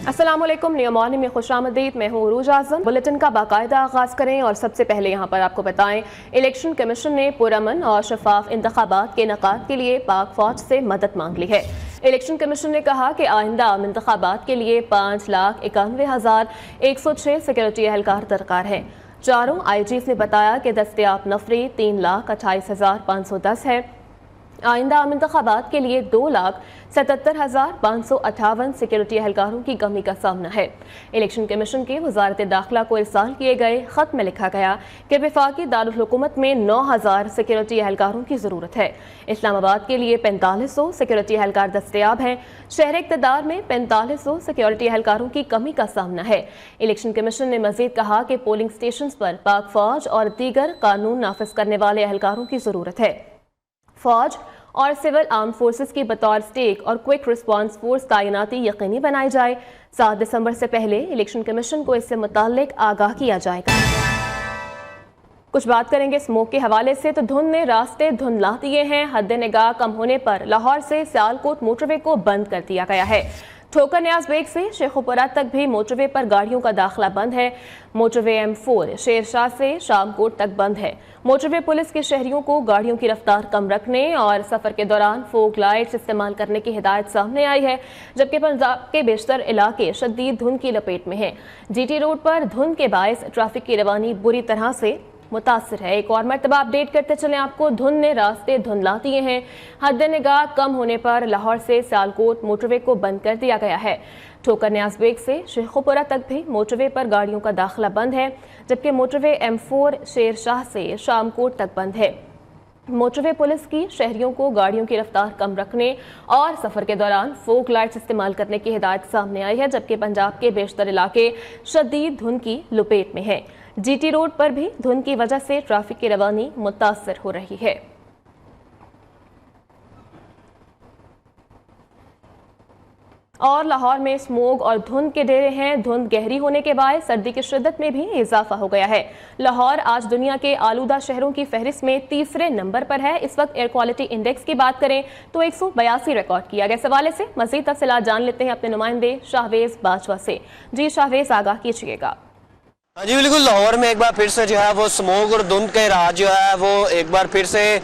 السلام علیکم، new morning میں خوش آمدید. میں ہوں عروج اعظم. بلیٹن کا باقاعدہ آغاز کریں اور سب سے پہلے یہاں پر آپ کو بتائیں الیکشن کمیشن نے پرامن اور شفاف انتخابات کے انعقاد کے لیے پاک فوج سے مدد مانگ لی ہے. الیکشن کمیشن نے کہا کہ آئندہ عام انتخابات کے لیے 5,91,106 سیکورٹی اہلکار درکار ہیں. چاروں آئی جیز نے بتایا کہ دستیاب نفری 3,28,510 ہے. آئندہ عام انتخابات کے لیے 2,77,558 سیکورٹی اہلکاروں کی کمی کا سامنا ہے. الیکشن کمیشن کی وزارت داخلہ کو ارسال کیے گئے خط میں لکھا گیا کہ وفاقی دارالحکومت میں 9,000 سیکورٹی اہلکاروں کی ضرورت ہے. اسلام آباد کے لیے 4,500 سیکورٹی اہلکار دستیاب ہیں. شہر اقتدار میں 4,500 سیکورٹی اہلکاروں کی کمی کا سامنا ہے. الیکشن کمیشن نے مزید کہا کہ پولنگ سٹیشنز پر پاک فوج اور دیگر قانون نافذ کرنے والے اہلکاروں کی ضرورت ہے. فوج اور سول آرم فورسز کی بطور اسٹیک اور کوئک رسپانس فورس تعیناتی یقینی بنائی جائے. 7 دسمبر سے پہلے الیکشن کمیشن کو اس سے متعلق آگاہ کیا جائے گا. کچھ بات کریں گے اسموک کے حوالے سے تو دھند نے راستے دھندلا دیے ہیں. حد نگاہ کم ہونے پر لاہور سے سیالکوٹ موٹر وے کو بند کر دیا گیا ہے. ٹھوکر نیاز بیگ سے شیخوپورہ تک بھی موٹر وے پر گاڑیوں کا داخلہ بند ہے. موٹر وے M4 شیر شاہ سے شام کوٹ تک بند ہے. موٹر وے پولیس کے شہریوں کو گاڑیوں کی رفتار کم رکھنے اور سفر کے دوران فوگ لائٹس استعمال کرنے کی ہدایت سامنے آئی ہے، جبکہ پنجاب کے بیشتر علاقے شدید دھند کی لپیٹ میں ہیں. GT روڈ پر دھند کے باعث ٹریفک کی روانی بری طرح سے متاثر ہے. ایک اور مرتبہ اپڈیٹ کرتے چلیں آپ کو، دھند نے راستے دھندلا دیے ہیں. حد نگاہ کم ہونے پر لاہور سے سیالکوٹ موٹر وے کو بند کر دیا گیا ہے. ٹھوکر نیاز بیگ سے شیخوپورہ تک بھی موٹر وے پر گاڑیوں کا داخلہ بند ہے، جبکہ موٹر وے M4 شیر شاہ سے شام کوٹ تک بند ہے. موٹر وے پولیس کی شہریوں کو گاڑیوں کی رفتار کم رکھنے اور سفر کے دوران فوگ لائٹس استعمال کرنے کی ہدایت سامنے آئی ہے، جبکہ پنجاب کے بیشتر علاقے شدید دھند کی لپیٹ میں ہیں. GT روڈ پر بھی دھند کی وجہ سے ٹریفک کی روانی متاثر ہو رہی ہے. اور لاہور میں اسموگ اور دھند کے ڈیرے ہیں. دھند گہری ہونے کے باعث سردی کی شدت میں بھی اضافہ ہو گیا ہے. لاہور آج دنیا کے آلودہ شہروں کی فہرست میں تیسرے نمبر پر ہے. اس وقت ایئر کوالٹی انڈیکس کی بات کریں تو 182 ریکارڈ کیا گیا. اس حوالے سے مزید تفصیلات جان لیتے ہیں اپنے نمائندے شاہویز باجوہ سے. جی شاہویز، آگاہ کیجیے گا. جی بالکل، لاہور میں ایک بار پھر سے جو ہے وہ اسموگ اور دھند کے راج جو ہے وہ ایک بار پھر سے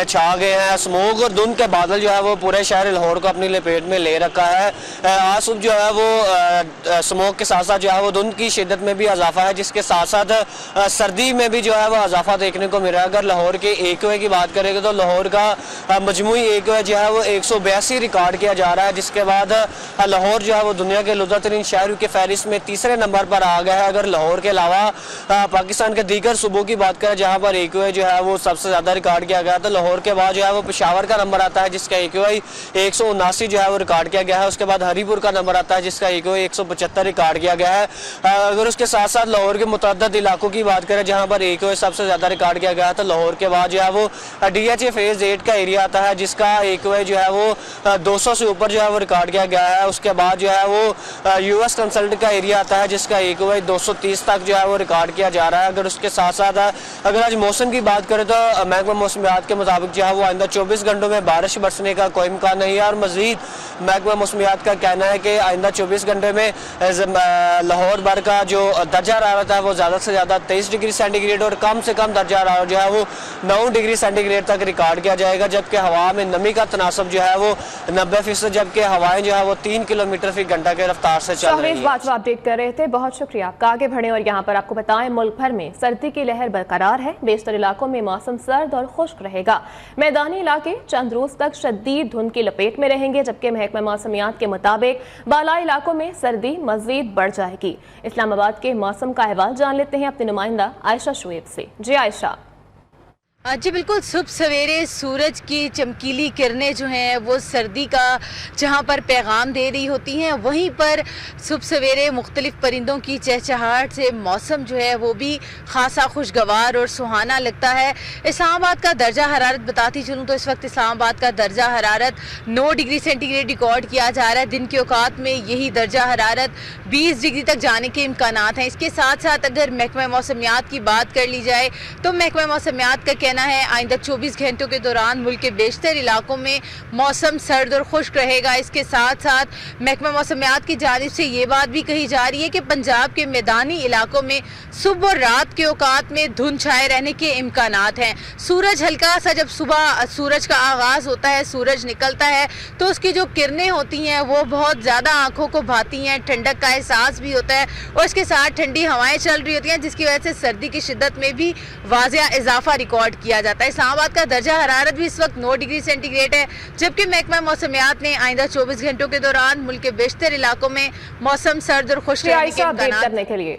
چھا گئے ہیں. اسموگ اور دھند کے بادل جو ہے وہ پورے شہر لاہور کو اپنی لپیٹ میں لے رکھا ہے. آج صبح جو ہے وہ اسموگ کے ساتھ ساتھ جو ہے وہ دھند کی شدت میں بھی اضافہ ہے، جس کے ساتھ ساتھ سردی میں بھی جو ہے وہ اضافہ دیکھنے کو مل رہا ہے. اگر لاہور کے ایکوے کی بات کریں گے تو لاہور کا مجموعی ایکوے جو ہے وہ 182 ریکارڈ کیا جا رہا ہے، جس کے بعد لاہور جو ہے وہ دنیا کے آلودہ ترین شہروں کی فہرست میں تیسرے نمبر پر آ گیا ہے. اگر لاہور کے پاکستان کے دیگر صوبوں کی بات کریں جہاں پر ایکوے جو ہے وہ سب سے زیادہ ریکارڈ کیا گیا، تو لاہور کے بعد جو ہے وہ پشاور کا نمبر آتا ہے جس کا ایکوے 179 جو ہے وہ ریکارڈ کیا گیا ہے. اس کے بعد ہری پور کا نمبر آتا ہے جس کا ایکوے 175 ریکارڈ کیا گیا ہے. اگر اس کے ساتھ ساتھ لاہور کے متعدد علاقوں کی بات کریں جہاں پر ایکوے سب سے زیادہ ریکارڈ کیا گیا ہے، تو لاہور کے بعد جو ہے وہ DHA فیز 8 کا ایریا آتا ہے جس کا ایکوے جو ہے وہ 200 سے اوپر جو ہے وہ ریکارڈ کیا گیا ہے. اس کے بعد جو ہے وہ US کنسلٹ کا ایریا آتا ہے جس کا ایکوے 230 تک جو ہے وہ ریکارڈ کیا جا رہا ہے. اگر اس کے ساتھ ساتھ اگر آج موسم کی بات کریں تو محکمہ موسمیات کے مطابق جو ہے وہ آئندہ 24 گھنٹوں میں بارش برسنے کا کوئی امکان نہیں ہے. اور مزید محکمہ موسمیات کا کہنا ہے کہ آئندہ 24 گھنٹے میں لاہور بھر کا جو درجہ حرارت ہے وہ زیادہ سے زیادہ 23 ڈگری سینٹی گریڈ اور کم سے کم درجہ حرارت جو ہے وہ 9 ڈگری سینٹی گریڈ تک ریکارڈ کیا جائے گا. جبکہ ہوا میں نمی کا تناسب جو ہے وہ 90%، جبکہ ہوائیں جو ہے وہ 3 کلومیٹر فی گھنٹہ کے رفتار سے چل رہی ہیں. باجوہ اپڈیٹ کر رہے تھے، بہت شکریہ آپ کا. آگے بڑھیں اور یہاں پر آپ کو بتائیں ملک بھر میں سردی کی لہر برقرار ہے. بیشتر علاقوں میں موسم سرد اور خشک رہے گا. میدانی علاقے چند روز تک شدید دھند کی لپیٹ میں رہیں گے، جبکہ محکمہ موسمیات کے مطابق بالائی علاقوں میں سردی مزید بڑھ جائے گی. اسلام آباد کے موسم کا احوال جان لیتے ہیں اپنے نمائندہ عائشہ شعیب سے. جی عائشہ. جی بالکل، صبح سویرے سورج کی چمکیلی کرنیں جو ہیں وہ سردی کا جہاں پر پیغام دے رہی ہوتی ہیں، وہیں پر صبح سویرے مختلف پرندوں کی چہچہاہٹ سے موسم جو ہے وہ بھی خاصا خوشگوار اور سہانا لگتا ہے. اسلام آباد کا درجہ حرارت بتاتی چلوں تو اس وقت اسلام آباد کا درجہ حرارت 9 ڈگری سینٹی گریڈ ریکارڈ کیا جا رہا ہے. دن کے اوقات میں یہی درجہ حرارت 20 ڈگری تک جانے کے امکانات ہیں. اس کے ساتھ ساتھ اگر محکمہ موسمیات کی بات کر لی جائے تو محکمہ موسمیات کا کہنا ہے آئندہ 24 گھنٹوں کے دوران ملک کے بیشتر علاقوں میں موسم سرد اور خشک رہے گا۔ اس کے ساتھ ساتھ محکمہ موسمیات کی جانب سے یہ بات بھی کہی جا رہی ہے کہ پنجاب کے میدانی علاقوں میں صبح اور رات کے اوقات میں دھند چھائے رہنے کے امکانات ہیں۔ سورج ہلکا سا جب صبح سورج کا آغاز ہوتا ہے، سورج نکلتا ہے تو اس کی جو کرنیں ہوتی ہیں وہ بہت زیادہ آنکھوں کو بھاتی ہیں، ٹھنڈک کا احساس بھی ہوتا ہے اور اس کے ساتھ ٹھنڈی ہوائیں چل رہی ہوتی ہیں، جس کی وجہ سے سردی کی شدت میں بھی واضح اضافہ ریکارڈ کیا جاتا ہے۔ اسلام آباد کا درجہ حرارت بھی اس وقت 9 ڈگری سینٹی گریڈ ہے، جبکہ محکمہ موسمیات نے آئندہ 24 گھنٹوں کے دوران ملک کے بیشتر علاقوں میں موسم سرد اور خشک رہنے کے امکانات کرنے کے لیے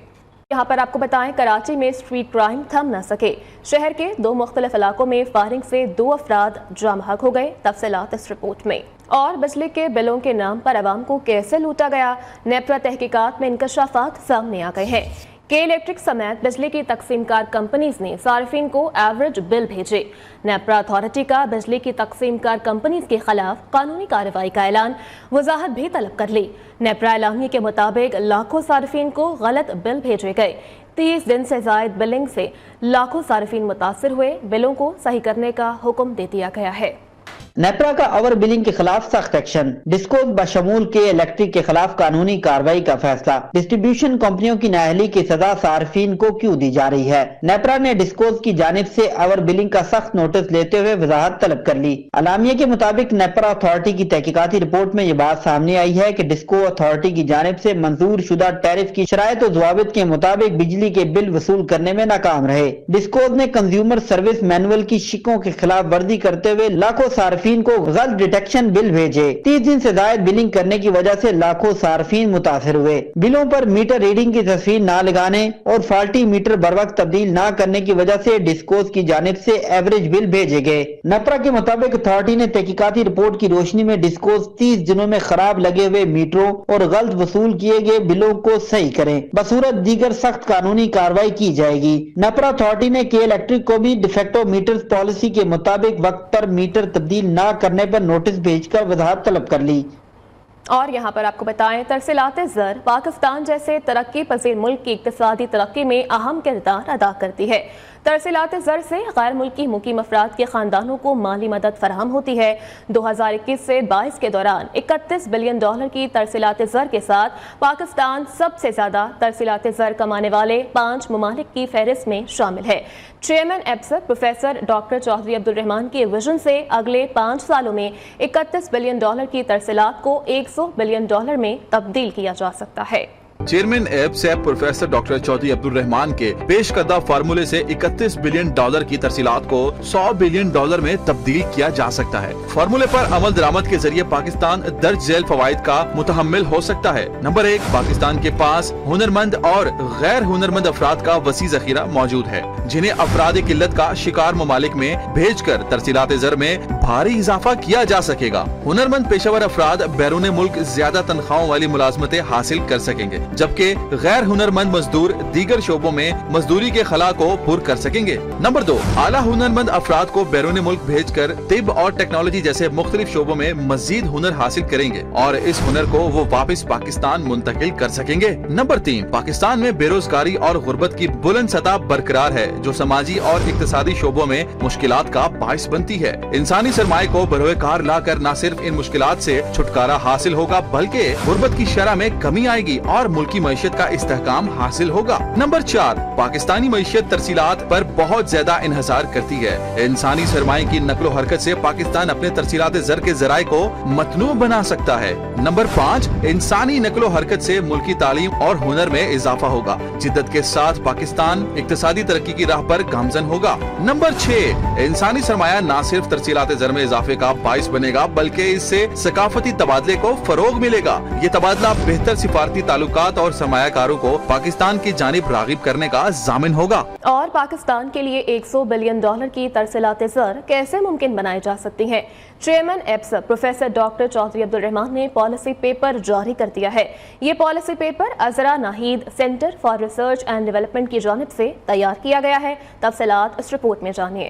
یہاں پر آپ کو بتائیں کراچی میں اسٹریٹ کرائم تھم نہ سکے۔ شہر کے 2 مختلف علاقوں میں فائرنگ سے 2 افراد جاں بحق ہو گئے۔ تفصیلات اس رپورٹ میں۔ اور بجلی کے بلوں کے نام پر عوام کو کیسے لوٹا گیا، نیپرا تحقیقات میں انکشافات سامنے آ گئے ہیں کہ الیکٹرک سمیت بجلی کی تقسیم کار کمپنیز نے صارفین کو ایوریج بل بھیجے۔ نیپرا اتھارٹی کا بجلی کی تقسیم کار کمپنیز کے خلاف قانونی کارروائی کا اعلان، وضاحت بھی طلب کر لی۔ نیپرا اعلامیے کے مطابق لاکھوں صارفین کو غلط بل بھیجے گئے۔ 30 دن سے زائد بلنگ سے لاکھوں صارفین متاثر ہوئے۔ بلوں کو صحیح کرنے کا حکم دے دیا گیا ہے۔ نیپرا کا اوور بلنگ کے خلاف سخت ایکشن، ڈسکوز بشمول کے الیکٹرک کے خلاف قانونی کارروائی کا فیصلہ۔ ڈسٹریبیوشن کمپنیوں کی نااہلی کی سزا صارفین کو کیوں دی جا رہی ہے؟ نیپرا نے ڈسکوز کی جانب سے اوور بلنگ کا سخت نوٹس لیتے ہوئے وضاحت طلب کر لی۔ اعلامیے کے مطابق نیپرا اتھارٹی کی تحقیقاتی رپورٹ میں یہ بات سامنے آئی ہے کہ ڈسکو اتھارٹی کی جانب سے منظور شدہ ٹیرف کی شرائط و ضوابط کے مطابق بجلی کے بل وصول کرنے میں ناکام رہے۔ ڈسکوز نے کنزیومر سروس مینول کی شکوں کے خلاف ورزی کرتے ہوئے لاکھوں صارفین کو غلط ڈیٹیکشن بل بھیجے۔ 30 دن سے زائد بلنگ کرنے کی وجہ سے لاکھوں صارفین متاثر ہوئے۔ بلوں پر میٹر ریڈنگ کی تصویر نہ لگانے اور فالٹی میٹر بر وقت تبدیل نہ کرنے کی وجہ سے ڈسکوز کی جانب سے ایوریج بل بھیجے گئے۔ نیپرا کے مطابق اتھارٹی نے تحقیقاتی رپورٹ کی روشنی میں ڈسکوز 30 دنوں میں خراب لگے ہوئے میٹروں اور غلط وصول کیے گئے بلوں کو صحیح کریں، بصورت دیگر سخت قانونی کارروائی کی جائے گی۔ نیپرا اتھارٹی نے کے الیکٹرک کو بھی ڈیفیکٹو میٹرز پالیسی کے مطابق وقت پر میٹر تبدیل نہ کرنے پر نوٹس بھیج کر وضاحت طلب کر لی۔ اور یہاں پر آپ کو بتائیں ترسیلات زر پاکستان جیسے ترقی پذیر ملک کی اقتصادی ترقی میں اہم کردار ادا کرتی ہے۔ ترسیلات زر سے غیر ملکی مقیم افراد کے خاندانوں کو مالی مدد فراہم ہوتی ہے۔ 2021 سے 22 کے دوران 31 بلین ڈالر کی ترسیلات زر کے ساتھ پاکستان سب سے زیادہ ترسیلات زر کمانے والے 5 ممالک کی فہرست میں شامل ہے۔ چیئرمین ایپسر پروفیسر ڈاکٹر چودھری عبدالرحمان کے ویژن سے اگلے 5 سالوں میں 31 بلین ڈالر کی ترسیلات کو 100 بلین ڈالر میں تبدیل کیا جا سکتا ہے۔ چیئرمین ایپ سے پروفیسر ڈاکٹر چودھری عبدالرحمان کے پیش کردہ فارمولے سے 31 بلین ڈالر کی ترسیلات کو 100 بلین ڈالر میں تبدیل کیا جا سکتا ہے۔ فارمولے پر عمل درآمد کے ذریعے پاکستان درج ذیل فوائد کا متحمل ہو سکتا ہے۔ نمبر 1، پاکستان کے پاس ہنرمند اور غیر ہنرمند افراد کا وسیع ذخیرہ موجود ہے، جنہیں افراد قلت کا شکار ممالک میں بھیج کر ترسیلات زر میں بھاری اضافہ کیا جا سکے گا۔ ہنرمند پیشہ ور افراد بیرون ملک زیادہ تنخواہوں والی ملازمتیں حاصل کر سکیں گے، جبکہ غیر ہنرمند مزدور دیگر شعبوں میں مزدوری کے خلا کو پر کر سکیں گے۔ نمبر 2، اعلیٰ ہنرمند افراد کو بیرون ملک بھیج کر طب اور ٹیکنالوجی جیسے مختلف شعبوں میں مزید ہنر حاصل کریں گے اور اس ہنر کو وہ واپس پاکستان منتقل کر سکیں گے۔ نمبر 3، پاکستان میں بے روزگاری اور غربت کی بلند سطح برقرار ہے، جو سماجی اور اقتصادی شعبوں میں مشکلات کا باعث بنتی ہے۔ انسانی سرمایہ کو بروئے کار لا کر نہ صرف ان مشکلات سے چھٹکارا حاصل ہوگا بلکہ غربت کی شرح میں کمی آئے گی اور ملکی معیشت کا استحکام حاصل ہوگا۔ نمبر 4، پاکستانی معیشت ترسیلات پر بہت زیادہ انحصار کرتی ہے۔ انسانی سرمایہ کی نقل و حرکت سے پاکستان اپنے ترسیلات زر کے ذرائع کو متنوع بنا سکتا ہے۔ نمبر 5، انسانی نقل و حرکت سے ملکی تعلیم اور ہنر میں اضافہ ہوگا، جدت کے ساتھ پاکستان اقتصادی ترقی کی راہ پر گامزن ہوگا۔ نمبر 6، انسانی سرمایہ نہ صرف ترسیلات زر میں اضافے کا باعث بنے گا بلکہ اس سے ثقافتی تبادلے کو فروغ ملے گا۔ یہ تبادلہ بہتر سفارتی تعلقات اور سرمایہ کاروں کو پاکستان کی جانب راغب کرنے کا ضامن ہوگا۔ اور پاکستان کے لیے 100 بلین ڈالر کی ترسیلات زر کیسے ممکن بنائی جا سکتی ہیں؟ چیئرمین ایپسر پروفیسر ڈاکٹر چودھری عبدالرحمان نے پالیسی پیپر جاری کر دیا ہے۔ یہ policy paper Azra Naheed centre for research and development کی جانب سے تیار کیا گیا ہے۔ تفصیلات اس رپورٹ میں جانیے۔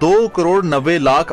2,90,00,000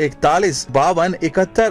41, 52, 71